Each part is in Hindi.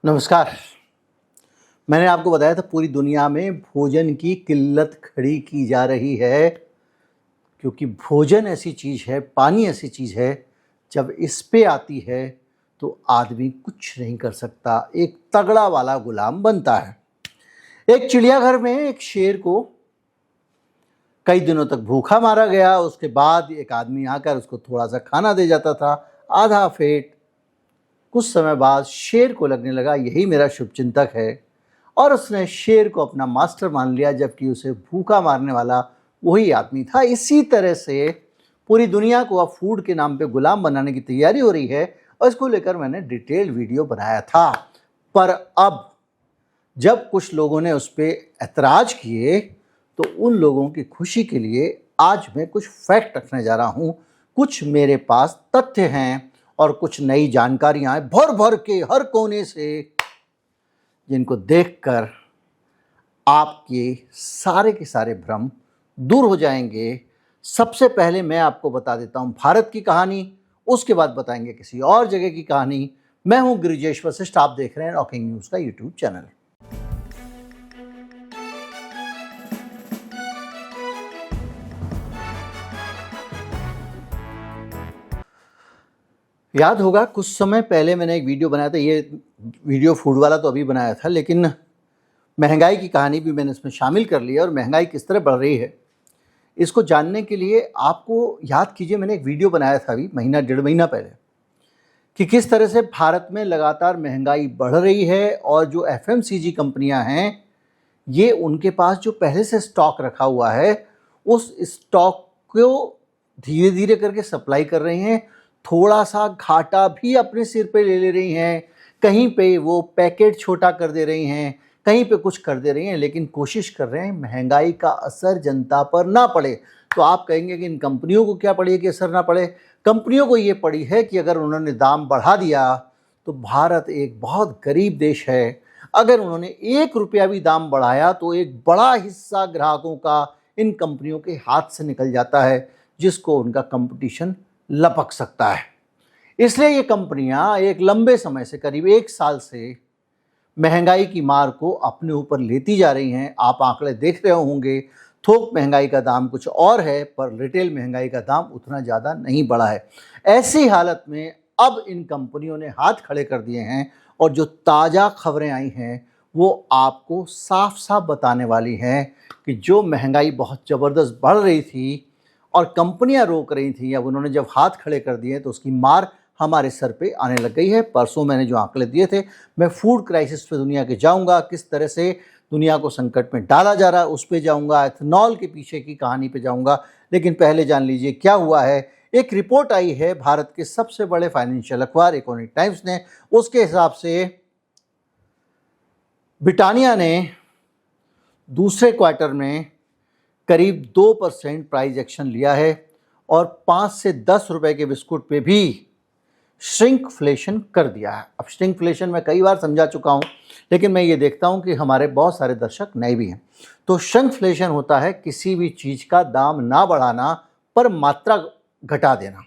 नमस्कार। मैंने आपको बताया था पूरी दुनिया में भोजन की किल्लत खड़ी की जा रही है, क्योंकि भोजन ऐसी चीज़ है, पानी ऐसी चीज़ है, जब इस पे आती है तो आदमी कुछ नहीं कर सकता, एक तगड़ा वाला गुलाम बनता है। एक चिड़ियाघर में एक शेर को कई दिनों तक भूखा मारा गया। उसके बाद एक आदमी आकर उसको थोड़ा सा खाना दे जाता था, आधा पेट। कुछ समय बाद शेर को लगने लगा यही मेरा शुभचिंतक है, और उसने शेर को अपना मास्टर मान लिया, जबकि उसे भूखा मारने वाला वही आदमी था। इसी तरह से पूरी दुनिया को अब फूड के नाम पे गुलाम बनाने की तैयारी हो रही है, और इसको लेकर मैंने डिटेल वीडियो बनाया था। पर अब जब कुछ लोगों ने उस पर ऐतराज़ किए, तो उन लोगों की खुशी के लिए आज मैं कुछ फैक्ट रखने जा रहा हूँ। कुछ मेरे पास तथ्य हैं और कुछ नई जानकारियाँ हैं भर भर के हर कोने से, जिनको देखकर आपके सारे के सारे भ्रम दूर हो जाएंगे। सबसे पहले मैं आपको बता देता हूँ भारत की कहानी, उसके बाद बताएंगे किसी और जगह की कहानी। मैं हूँ गिरिजेश वशिष्ठ, आप देख रहे हैं रॉकिंग न्यूज़ का यूट्यूब चैनल। याद होगा कुछ समय पहले मैंने एक वीडियो बनाया था, ये वीडियो फूड वाला तो अभी बनाया था, लेकिन महंगाई की कहानी भी मैंने इसमें शामिल कर ली है। और महंगाई किस तरह बढ़ रही है इसको जानने के लिए आपको याद कीजिए, मैंने एक वीडियो बनाया था अभी महीना डेढ़ महीना पहले, कि किस तरह से भारत में लगातार महंगाई बढ़ रही है। और जो एफएमसीजी कंपनियां हैं, ये उनके पास जो पहले से स्टॉक रखा हुआ है, उस स्टॉक को धीरे धीरे करके सप्लाई कर रही हैं। थोड़ा सा घाटा भी अपने सिर पे ले रही हैं, कहीं पे वो पैकेट छोटा कर दे रही हैं, कहीं पे कुछ कर दे रही हैं, लेकिन कोशिश कर रहे हैं महंगाई का असर जनता पर ना पड़े। तो आप कहेंगे कि इन कंपनियों को क्या पड़ी है कि असर ना पड़े? कंपनियों को ये पड़ी है कि अगर उन्होंने दाम बढ़ा दिया तो भारत एक बहुत गरीब देश है। अगर उन्होंने 1 रुपया भी दाम बढ़ाया तो एक बड़ा हिस्सा ग्राहकों का इन कंपनियों के हाथ से निकल जाता है, जिसको उनका कंपटीशन लपक सकता है। इसलिए ये कंपनियां एक लंबे समय से, करीब 1 साल से महंगाई की मार को अपने ऊपर लेती जा रही हैं। आप आंकड़े देख रहे होंगे, थोक महंगाई का दाम कुछ और है, पर रिटेल महंगाई का दाम उतना ज़्यादा नहीं बढ़ा है। ऐसी हालत में अब इन कंपनियों ने हाथ खड़े कर दिए हैं, और जो ताज़ा खबरें आई हैं वो आपको साफ साफ बताने वाली हैं कि जो महंगाई बहुत ज़बरदस्त बढ़ रही थी और कंपनियां रोक रही थी, अब उन्होंने जब हाथ खड़े कर दिए तो उसकी मार हमारे सर पे आने लग गई है। परसों मैंने जो आंकड़े दिए थे, मैं फूड क्राइसिस पे दुनिया के जाऊंगा, किस तरह से दुनिया को संकट में डाला जा रहा है उस पे जाऊंगा, एथेनॉल के पीछे की कहानी पे जाऊंगा। लेकिन पहले जान लीजिए क्या हुआ है। एक रिपोर्ट आई है भारत के सबसे बड़े फाइनेंशियल अखबार इकोनॉमिक टाइम्स ने, उसके हिसाब से ब्रिटानिया ने दूसरे क्वार्टर में करीब 2% प्राइस एक्शन लिया है, और 5 से 10 रुपए के बिस्कुट पे भी श्रिंकफ्लेशन कर दिया है। अब श्रिंकफ्लेशन मैं कई बार समझा चुका हूँ, लेकिन मैं ये देखता हूँ कि हमारे बहुत सारे दर्शक नए भी हैं। तो श्रिंकफ्लेशन होता है किसी भी चीज़ का दाम ना बढ़ाना, पर मात्रा घटा देना।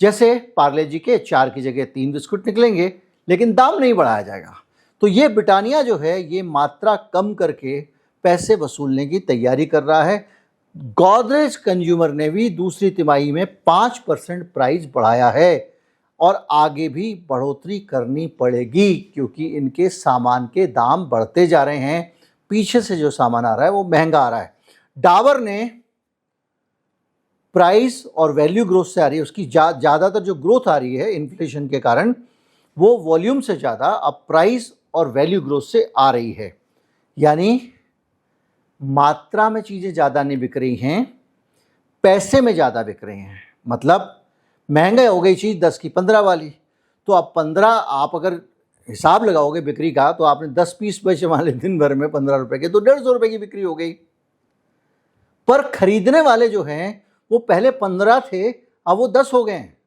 जैसे पार्ले जी के 4 की जगह 3 बिस्कुट निकलेंगे, लेकिन दाम नहीं बढ़ाया जाएगा। तो ये ब्रिटानिया जो है, ये मात्रा कम करके पैसे वसूलने की तैयारी कर रहा है। गोदरेज कंज्यूमर ने भी दूसरी तिमाही में 5% प्राइस बढ़ाया है, और आगे भी बढ़ोतरी करनी पड़ेगी, क्योंकि इनके सामान के दाम बढ़ते जा रहे हैं। पीछे से जो सामान आ रहा है वो महंगा आ रहा है। डाबर ने प्राइस और वैल्यू ग्रोथ से आ रही है, उसकी ज़्यादातर जो ग्रोथ आ रही है इन्फ्लेशन के कारण, वो वॉल्यूम से ज़्यादा अब प्राइस और वैल्यू ग्रोथ से आ रही है। यानी मात्रा में चीज़ें ज़्यादा नहीं बिक रही हैं, पैसे में ज़्यादा बिक रही हैं। मतलब महंगा हो गई चीज़ 10 की 15 वाली, तो अब 15 आप अगर हिसाब लगाओगे बिक्री का, तो आपने 10 पीस बेचे वाले दिन भर में 15 रुपए के, तो 150 रुपए की बिक्री हो गई। पर खरीदने वाले जो हैं वो पहले 15 थे, अब वो 10 हो गए हैं।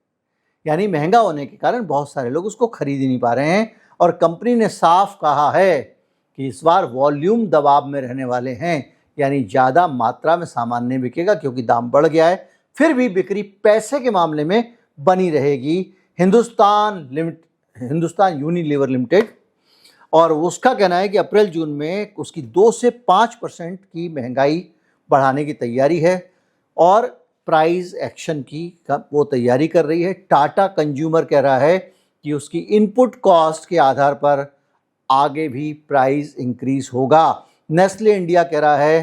यानी महंगा होने के कारण बहुत सारे लोग उसको खरीद ही नहीं पा रहे हैं। और कंपनी ने साफ कहा है कि इस बार वॉल्यूम दबाव में रहने वाले हैं, यानी ज़्यादा मात्रा में सामान नहीं बिकेगा क्योंकि दाम बढ़ गया है। फिर भी बिक्री पैसे के मामले में बनी रहेगी। हिंदुस्तान यूनिलीवर लिमिटेड और उसका कहना है कि अप्रैल जून में उसकी 2 से 5% की महंगाई बढ़ाने की तैयारी है और प्राइस एक्शन की वो तैयारी कर रही है। टाटा कंज्यूमर कह रहा है कि उसकी इनपुट कॉस्ट के आधार पर आगे भी प्राइस इंक्रीज होगा। नेस्ले इंडिया कह रहा है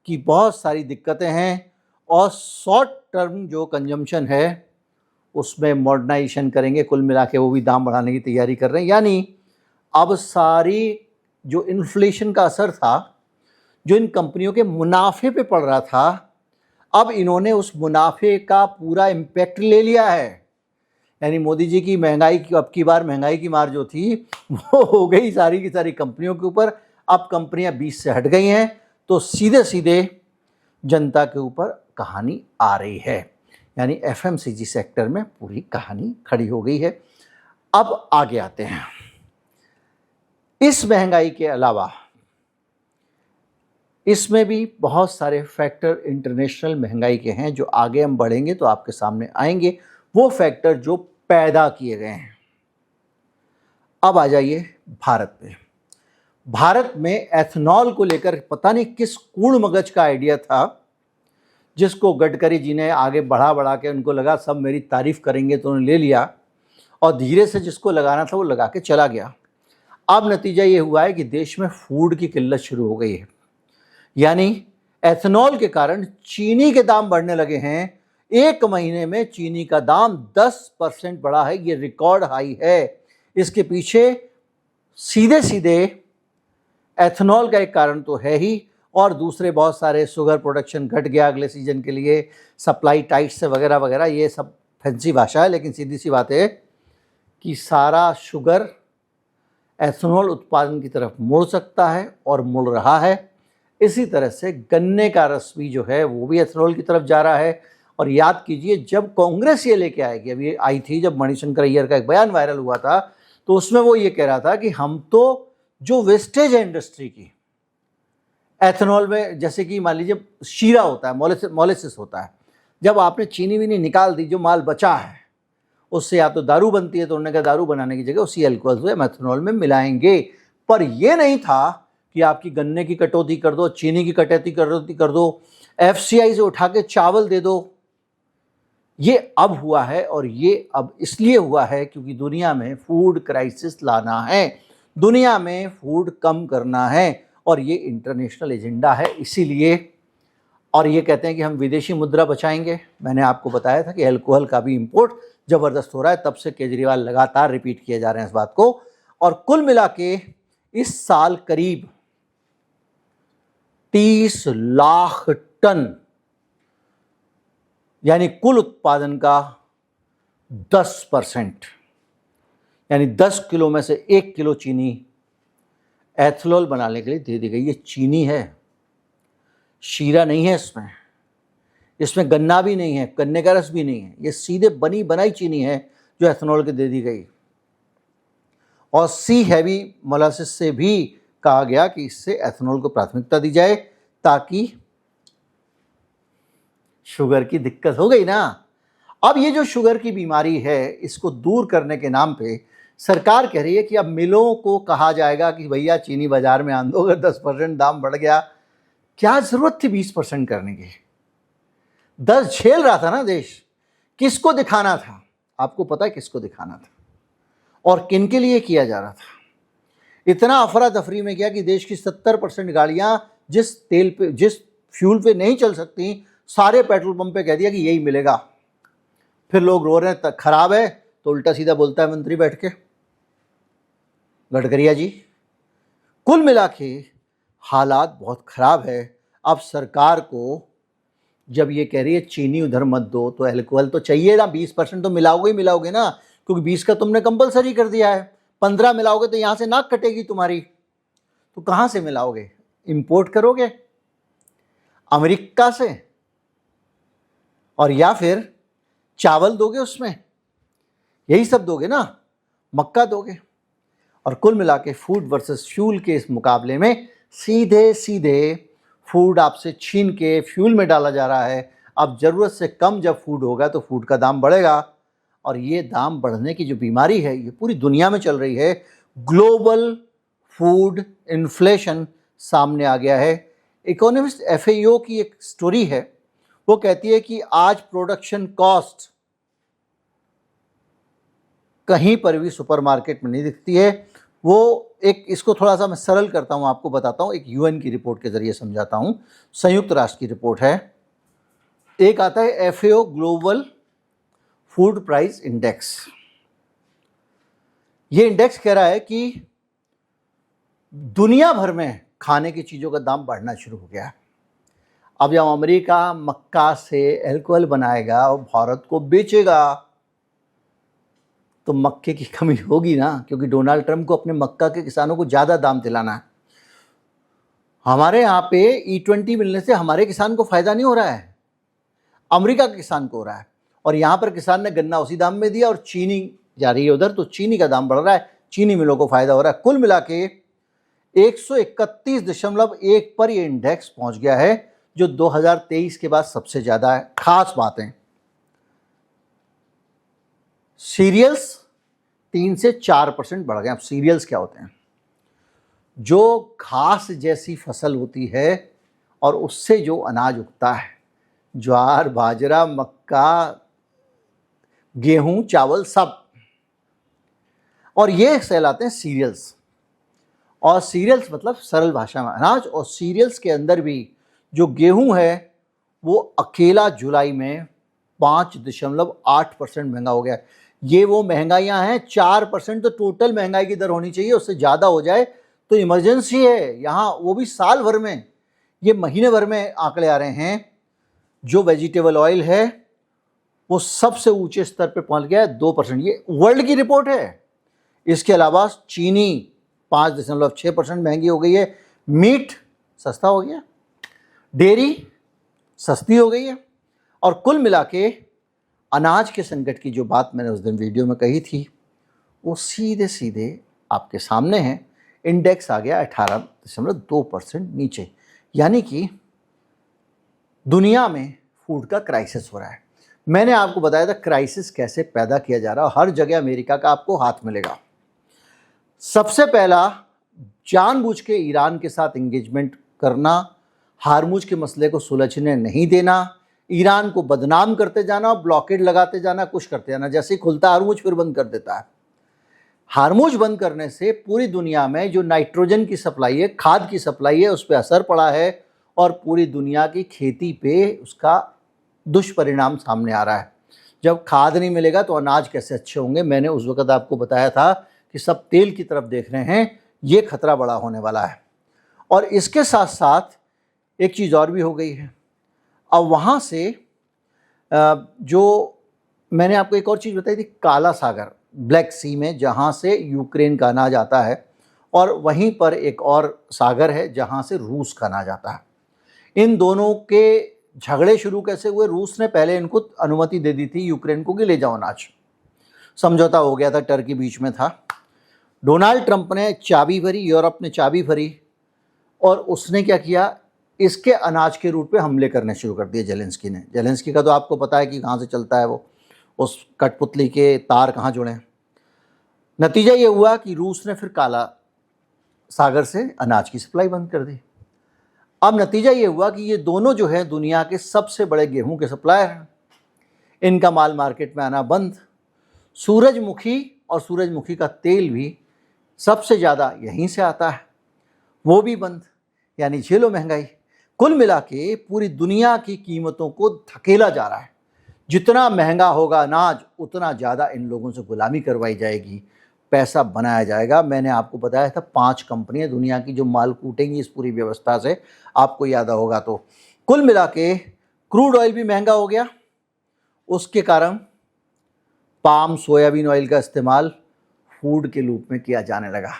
कि बहुत सारी दिक्कतें हैं और शॉर्ट टर्म जो कंजम्पशन है उसमें मॉडर्नाइजेशन करेंगे। कुल मिला के वो भी दाम बढ़ाने की तैयारी कर रहे हैं। यानी अब सारी जो इन्फ्लेशन का असर था, जो इन कंपनियों के मुनाफे पे पड़ रहा था, अब इन्होंने उस मुनाफे का पूरा इम्पैक्ट ले लिया है। यानी मोदी जी की महंगाई की अब की बार महंगाई की मार जो थी वो हो गई सारी की सारी कंपनियों के ऊपर। अब कंपनियां बीच से हट गई हैं तो सीधे सीधे जनता के ऊपर कहानी आ रही है। यानी एफएमसीजी सेक्टर में पूरी कहानी खड़ी हो गई है। अब आगे आते हैं। इस महंगाई के अलावा इसमें भी बहुत सारे फैक्टर इंटरनेशनल महंगाई के हैं जो आगे हम बढ़ेंगे तो आपके सामने आएंगे, वो फैक्टर जो पैदा किए गए हैं। अब आ जाइए भारत पे। भारत में एथनॉल को लेकर पता नहीं किस कूड़ मगज का आइडिया था जिसको गडकरी जी ने आगे बढ़ा बढ़ा के उनको लगा सब मेरी तारीफ करेंगे तो उन्होंने ले लिया और धीरे से जिसको लगाना था वो लगा के चला गया। अब नतीजा ये हुआ है कि देश में फूड की किल्लत शुरू हो गई है। यानी एथनॉल के कारण चीनी के दाम बढ़ने लगे हैं। एक महीने में चीनी का दाम 10% बढ़ा है, ये रिकॉर्ड हाई है। इसके पीछे सीधे सीधे एथनॉल का एक कारण तो है ही और दूसरे बहुत सारे शुगर प्रोडक्शन घट गया अगले सीजन के लिए, सप्लाई टाइट से वगैरह वगैरह, ये सब फैंसी भाषा है लेकिन सीधी सी बात है कि सारा शुगर एथनॉल उत्पादन की तरफ मुड़ सकता है और मुड़ रहा है। इसी तरह से गन्ने का रस भी जो है वो भी एथनॉल की तरफ जा रहा है। और याद कीजिए जब कांग्रेस ये लेके आएगी, अभी आई थी जब मणिशंकर अय्यर का एक बयान वायरल हुआ था तो उसमें वो ये कह रहा था कि हम तो जो वेस्टेज है इंडस्ट्री की एथनॉल में, जैसे कि मान लीजिए शीरा होता है, मोलेसिस होता है, जब आपने चीनी वीनी निकाल दी जो माल बचा है उससे या तो दारू बनती है तो उन्होंने कहा दारू बनाने की जगह उसी अल्कोहल से मेथनॉल में मिलाएंगे। पर यह नहीं था कि आपकी गन्ने की कटौती कर दो, चीनी की कटौती कर दो, एफसीआई से उठा के चावल दे दो। ये अब हुआ है और ये अब इसलिए हुआ है क्योंकि दुनिया में फूड क्राइसिस लाना है, दुनिया में फूड कम करना है और ये इंटरनेशनल एजेंडा है इसीलिए। और ये कहते हैं कि हम विदेशी मुद्रा बचाएंगे। मैंने आपको बताया था कि अल्कोहल का भी इंपोर्ट ज़बरदस्त हो रहा है, तब से केजरीवाल लगातार रिपीट किए जा रहे हैं इस बात को। और कुल मिला के इस साल करीब 30 लाख टन यानी कुल उत्पादन का 10%, यानी 10 किलो में से 1 किलो चीनी एथनॉल बनाने के लिए दे दी गई। ये चीनी है, शीरा नहीं है इसमें गन्ना भी नहीं है, गन्ने का रस भी नहीं है, ये सीधे बनी बनाई चीनी है जो एथनॉल के दे दी गई। और सी हैवी मोलासिस से भी कहा गया कि इससे एथनॉल को प्राथमिकता दी जाए ताकि शुगर की दिक्कत हो गई ना। अब ये जो शुगर की बीमारी है इसको दूर करने के नाम पे सरकार कह रही है कि अब मिलों को कहा जाएगा कि भैया चीनी बाजार में आन दो, अगर 10% दाम बढ़ गया, क्या जरूरत थी 20% करने की? 10 झेल रहा था ना देश, किसको दिखाना था? आपको पता है किसको दिखाना था और किन के लिए किया जा रहा था? इतना अफरा तफरी में किया कि देश की 70% गाड़ियां जिस फ्यूल पे नहीं चल सकती, सारे पेट्रोल पंप पे कह दिया कि यही मिलेगा। फिर लोग रो रहे हैं खराब है तो उल्टा सीधा बोलता है मंत्री बैठ के, गडकरिया जी। कुल मिला के हालात बहुत खराब है। अब सरकार को जब ये कह रही है चीनी उधर मत दो तो अल्कोहल तो चाहिए ना, 20% तो मिलाओगे ना, क्योंकि 20 का तुमने कंपलसरी कर दिया है। 15 मिलाओगे तो यहाँ से नाक कटेगी तुम्हारी, तो कहाँ से मिलाओगे? इंपोर्ट करोगे अमेरिका से, और या फिर चावल दोगे उसमें, यही सब दोगे ना, मक्का दोगे। और कुल मिला के फूड वर्सेस फ्यूल के इस मुकाबले में सीधे सीधे फूड आपसे छीन के फ्यूल में डाला जा रहा है। अब ज़रूरत से कम जब फूड होगा तो फूड का दाम बढ़ेगा और ये दाम बढ़ने की जो बीमारी है ये पूरी दुनिया में चल रही है। ग्लोबल फूड इन्फ्लेशन सामने आ गया है। इकोनॉमिस्ट FAO की एक स्टोरी है, वो कहती है कि आज प्रोडक्शन कॉस्ट कहीं पर भी सुपरमार्केट में नहीं दिखती है। वो एक, इसको थोड़ा सा मैं सरल करता हूँ, आपको बताता हूँ, एक UN की रिपोर्ट के जरिए समझाता हूँ। संयुक्त राष्ट्र की रिपोर्ट है। एक आता है FAO global food price index. ये इंडेक्स कह रहा है कि दुनिया भर में खाने की चीज़ों का दाम बढ़ना शुरू हो गया है। अब जब अमेरिका मक्का से अल्कोहल बनाएगा और भारत को बेचेगा तो मक्के की कमी होगी ना, क्योंकि डोनाल्ड ट्रंप को अपने मक्का के किसानों को ज़्यादा दाम दिलाना है। हमारे यहाँ पे E20 मिलने से हमारे किसान को फ़ायदा नहीं हो रहा है, अमेरिका के किसान को हो रहा है। और यहाँ पर किसान ने गन्ना उसी दाम में दिया और चीनी जा रही है उधर, तो चीनी का दाम बढ़ रहा है, चीनी मिलों को फ़ायदा हो रहा है। कुल मिला के 131.1 पर ये इंडेक्स पहुँच गया है, जो 2023 के बाद सबसे ज़्यादा है। खास बातें, सीरियल्स 3 से 4% बढ़ गए। अब सीरियल्स क्या होते हैं? जो घास जैसी फसल होती है और उससे जो अनाज उगता है, ज्वार, बाजरा, मक्का, गेहूं, चावल, सब, और ये कहलाते हैं सीरियल्स। और सीरियल्स मतलब सरल भाषा में अनाज। और सीरियल्स के अंदर भी जो गेहूं है वो अकेला जुलाई में 5.8% महंगा हो गया है। ये वो महंगाइयाँ हैं, 4% तो टोटल महंगाई की दर होनी चाहिए, उससे ज़्यादा हो जाए तो इमरजेंसी है यहाँ, वो भी साल भर में। ये महीने भर में आंकड़े आ रहे हैं। जो वेजिटेबल ऑयल है वो सबसे ऊंचे स्तर पे पहुंच गया है 2%। ये वर्ल्ड की रिपोर्ट है। इसके अलावा चीनी 5.6% महंगी हो गई है, मीट सस्ता हो गया, डेयरी सस्ती हो गई है। और कुल मिला के अनाज के संकट की जो बात मैंने उस दिन वीडियो में कही थी वो सीधे सीधे आपके सामने है। इंडेक्स आ गया 18.2% नीचे, यानी कि दुनिया में फूड का क्राइसिस हो रहा है। मैंने आपको बताया था क्राइसिस कैसे पैदा किया जा रहा है। हर जगह अमेरिका का आपको हाथ मिलेगा। सबसे पहला, जानबूझ के ईरान के साथ एंगेजमेंट करना, हार्मुज के मसले को सुलझने नहीं देना, ईरान को बदनाम करते जाना, ब्लॉकेड लगाते जाना, कुछ करते जाना। जैसे ही खुलता हार्मुज फिर बंद कर देता है। हार्मुज बंद करने से पूरी दुनिया में जो नाइट्रोजन की सप्लाई है, खाद की सप्लाई है, उस पर असर पड़ा है और पूरी दुनिया की खेती पे उसका दुष्परिणाम सामने आ रहा है। जब खाद नहीं मिलेगा तो अनाज कैसे अच्छे होंगे? मैंने उस वक्त आपको बताया था कि सब तेल की तरफ देख रहे हैं, ये खतरा बड़ा होने वाला है। और इसके साथ साथ एक चीज़ और भी हो गई है। अब वहाँ से जो मैंने आपको एक और चीज़ बताई थी, काला सागर, ब्लैक सी में, जहाँ से यूक्रेन का अनाज आता है, और वहीं पर एक और सागर है जहाँ से रूस का अनाज आता है। इन दोनों के झगड़े शुरू कैसे हुए? रूस ने पहले इनको अनुमति दे दी थी यूक्रेन को कि ले जाओ अनाज, समझौता हो गया था, टर्की बीच में था। डोनाल्ड ट्रंप ने चाबी भरी, यूरोप ने चाबी भरी, और उसने क्या किया, इसके अनाज के रूट पे हमले करने शुरू कर दिए जेलेंस्की ने। जेलेंस्की का तो आपको पता है कि कहाँ से चलता है वो, उस कठपुतली के तार कहाँ जुड़े। नतीजा ये हुआ कि रूस ने फिर काला सागर से अनाज की सप्लाई बंद कर दी। अब नतीजा ये हुआ कि ये दोनों जो है दुनिया के सबसे बड़े गेहूं के सप्लायर हैं। इनका माल मार्केट में आना बंद। सूरजमुखी और सूरजमुखी का तेल भी सबसे ज़्यादा यहीं से आता है, वो भी बंद। यानी झेलो महंगाई। कुल मिला के पूरी दुनिया की कीमतों को धकेला जा रहा है। जितना महंगा होगा अनाज, उतना ज़्यादा इन लोगों से गुलामी करवाई जाएगी, पैसा बनाया जाएगा। मैंने आपको बताया था 5 कंपनियां दुनिया की जो माल कूटेंगी इस पूरी व्यवस्था से, आपको याद होगा। तो कुल मिला के क्रूड ऑयल भी महंगा हो गया। उसके कारण पाम सोयाबीन ऑयल का इस्तेमाल फूड के रूप में किया जाने लगा।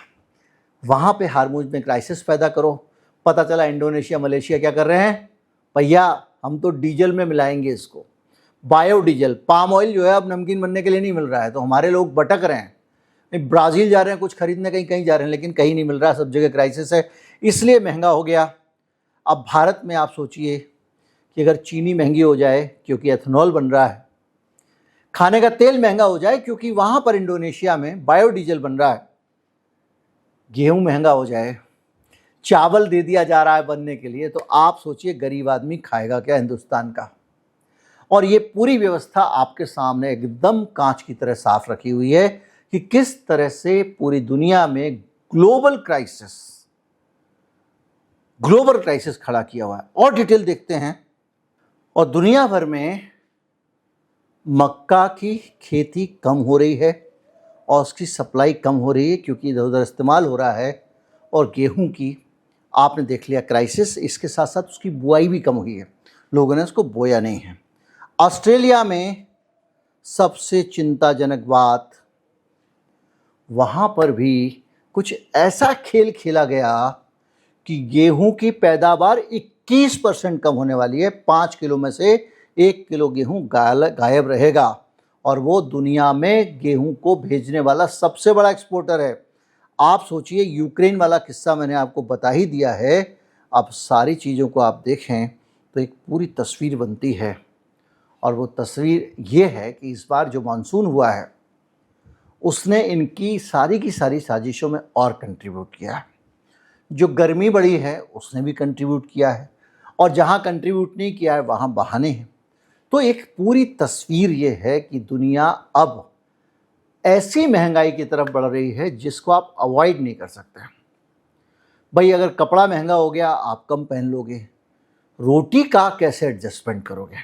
वहाँ पे हार्मुज में क्राइसिस पैदा करो। पता चला इंडोनेशिया, मलेशिया क्या कर रहे हैं, भैया हम तो डीजल में मिलाएंगे इसको, बायोडीजल। पाम ऑयल जो है अब नमकीन बनने के लिए नहीं मिल रहा है, तो हमारे लोग भटक रहे हैं, ब्राज़ील जा रहे हैं कुछ खरीदने, कहीं कहीं जा रहे हैं, लेकिन कहीं नहीं मिल रहा, सब जगह क्राइसिस है, इसलिए महंगा हो गया। अब भारत में आप सोचिए कि अगर चीनी महंगी हो जाए क्योंकि एथेनॉल बन रहा है, खाने का तेल महंगा हो जाए क्योंकि वहाँ पर इंडोनेशिया में बायोडीजल बन रहा है, गेहूं महंगा हो जाए, चावल दे दिया जा रहा है बनने के लिए, तो आप सोचिए गरीब आदमी खाएगा क्या हिंदुस्तान का। और ये पूरी व्यवस्था आपके सामने एकदम कांच की तरह साफ रखी हुई है कि किस तरह से पूरी दुनिया में ग्लोबल क्राइसिस खड़ा किया हुआ है। और डिटेल देखते हैं। और दुनिया भर में मक्का की खेती कम हो रही है और उसकी सप्लाई कम हो रही है क्योंकि इधर उधर इस्तेमाल हो रहा है। और गेहूं की आपने देख लिया क्राइसिस, इसके साथ साथ उसकी बुआई भी कम हुई है, लोगों ने उसको बोया नहीं है। ऑस्ट्रेलिया में सबसे चिंताजनक बात, वहाँ पर भी कुछ ऐसा खेल खेला गया कि गेहूं की पैदावार 21% कम होने वाली है। 5 किलो में से 1 किलो गेहूं गायब रहेगा और वो दुनिया में गेहूं को भेजने वाला सबसे बड़ा एक्सपोर्टर है। आप सोचिए, यूक्रेन वाला किस्सा मैंने आपको बता ही दिया है। अब सारी चीज़ों को आप देखें तो एक पूरी तस्वीर बनती है और वो तस्वीर ये है कि इस बार जो मानसून हुआ है उसने इनकी सारी की सारी साजिशों में और कंट्रीब्यूट किया है। जो गर्मी बढ़ी है उसने भी कंट्रीब्यूट किया है और जहाँ कंट्रीब्यूट नहीं किया है वहाँ बहाने हैं। तो एक पूरी तस्वीर ये है कि दुनिया अब ऐसी महंगाई की तरफ बढ़ रही है जिसको आप अवॉइड नहीं कर सकते। भाई अगर कपड़ा महंगा हो गया आप कम पहन लोगे, रोटी का कैसे एडजस्टमेंट करोगे,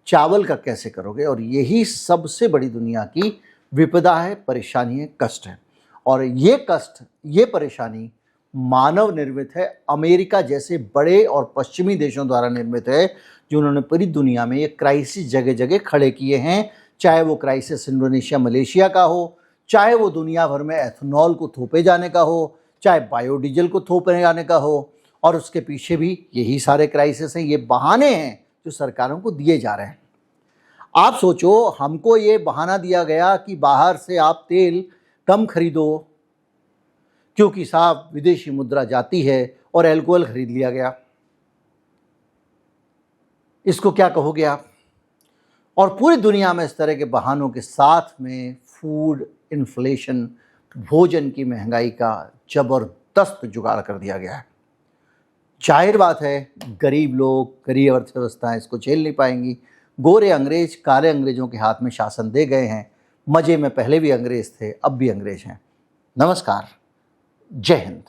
चावल का कैसे करोगे। और यही सबसे बड़ी दुनिया की विपदा है, परेशानी है, कष्ट है। और ये कष्ट, ये परेशानी मानव निर्मित है, अमेरिका जैसे बड़े और पश्चिमी देशों द्वारा निर्मित है जिन्होंने पूरी दुनिया में ये क्राइसिस जगह जगह खड़े किए हैं। चाहे वो क्राइसिस इंडोनेशिया मलेशिया का हो, चाहे वो दुनिया भर में एथनॉल को थोपे जाने का हो, चाहे बायोडीजल को थोपे जाने का हो। और उसके पीछे भी यही सारे क्राइसिस हैं, ये बहाने हैं जो सरकारों को दिए जा रहे हैं। आप सोचो, हमको ये बहाना दिया गया कि बाहर से आप तेल कम खरीदो क्योंकि साहब विदेशी मुद्रा जाती है, और एल्कोहल खरीद लिया गया। इसको क्या कहोगे आप। और पूरी दुनिया में इस तरह के बहानों के साथ में फूड इन्फ्लेशन, भोजन की महंगाई का जबरदस्त जुगाड़ कर दिया गया है। जाहिर बात है गरीब लोग, गरीब अर्थव्यवस्थाएं इसको झेल नहीं पाएंगी। गोरे अंग्रेज काले अंग्रेजों के हाथ में शासन दे गए हैं। मज़े में पहले भी अंग्रेज थे, अब भी अंग्रेज हैं। नमस्कार, जय हिंद।